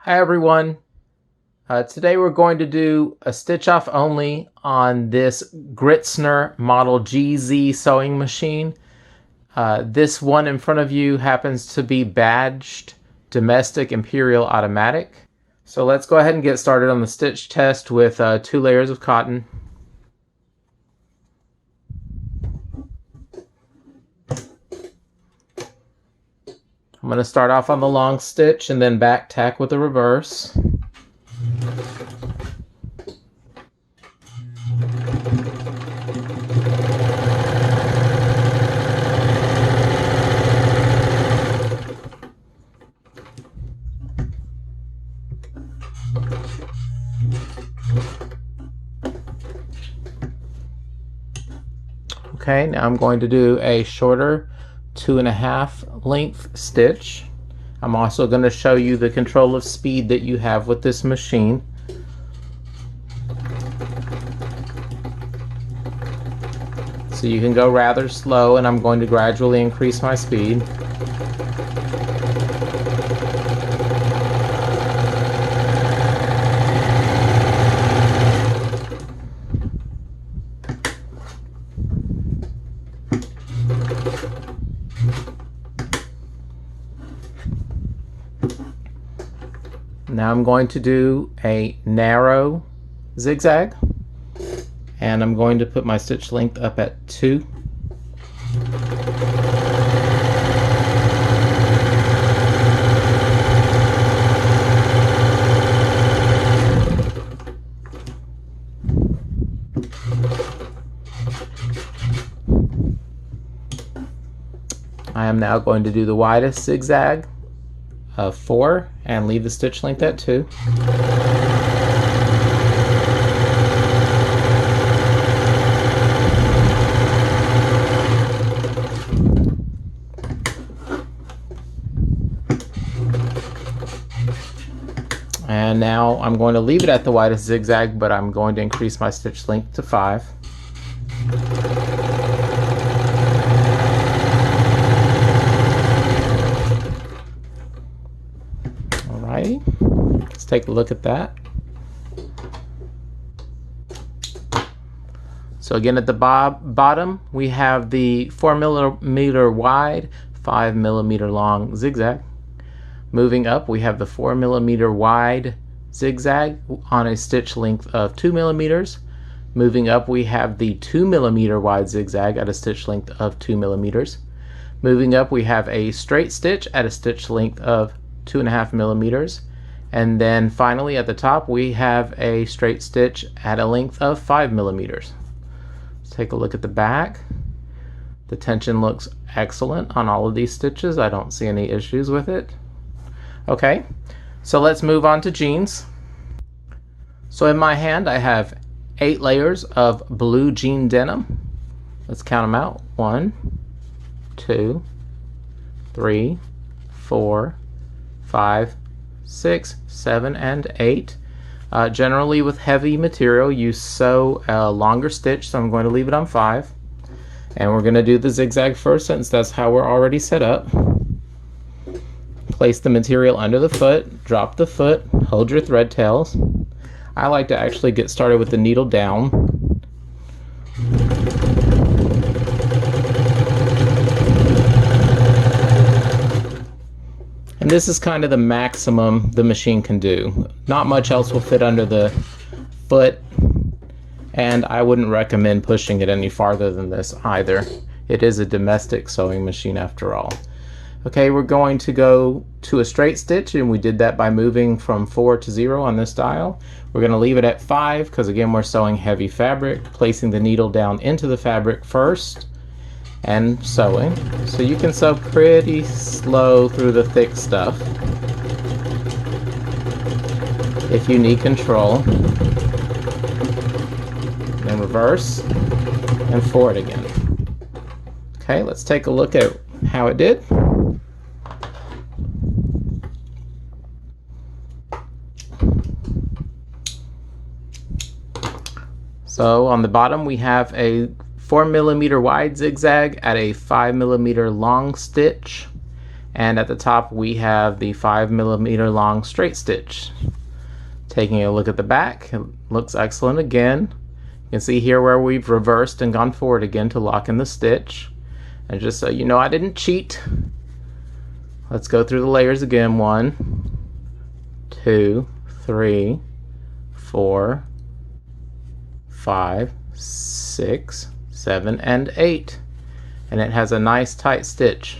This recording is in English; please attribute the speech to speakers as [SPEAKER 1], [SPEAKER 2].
[SPEAKER 1] Hi everyone. Today we're going to do a stitch off only on this Gritzner Model GZ sewing machine. This one in front of you happens to be badged Domestic Imperial Automatic. So let's go ahead and get started on the stitch test with 2 layers of cotton. I'm going to start off on the long stitch and then back tack with the reverse. Okay, now I'm going to do a shorter 2.5 length stitch. I'm also going to show you the control of speed that you have with this machine. So you can go rather slow, and I'm going to gradually increase my speed. Now I'm going to do a narrow zigzag, and I'm going to put my stitch length up at 2. I am now going to do the widest zigzag of 4 and leave the stitch length at 2. And now I'm going to leave it at the widest zigzag, but I'm going to increase my stitch length to 5. Let's take a look at that. So again, at the bottom we have the 4mm wide, 5mm long zigzag. Moving up, we have the 4mm wide zigzag on a stitch length of 2mm. Moving up, we have the 2mm wide zigzag at a stitch length of 2mm. Moving up, we have a straight stitch at a stitch length of 2.5mm. And then finally at the top we have a straight stitch at a length of 5mm. Let's take a look at the back. The tension looks excellent on all of these stitches. I don't see any issues with it. Okay, so let's move on to jeans. So in my hand I have 8 layers of blue jean denim. Let's count them out. 1, 2, 3, 4, 5, 6, 7, and 8. Generally with heavy material you sew a longer stitch, so I'm going to leave it on 5. And we're going to do the zigzag first, since that's how we're already set up. Place the material under the foot, drop the foot, hold your thread tails. I like to actually get started with the needle down. And this is kind of the maximum the machine can do. Not much else will fit under the foot, and I wouldn't recommend pushing it any farther than this either. It is a domestic sewing machine after all. Okay, we're going to go to a straight stitch, and we did that by moving from 4 to 0 on this dial. We're going to leave it at 5 because again we're sewing heavy fabric, placing the needle down into the fabric first and sewing. So you can sew pretty slow through the thick stuff if you need control. Then reverse and forward again. Okay, let's take a look at how it did. So on the bottom we have a 4mm wide zigzag at a 5mm long stitch, And at the top we have the 5mm long straight stitch. Taking a look at the back, it looks excellent again. You can see here where we've reversed and gone forward again to lock in the stitch. And just so you know I didn't cheat, let's go through the layers again. 1, 2, 3, 4, 5, 6, 7, and 8. And it has a nice tight stitch.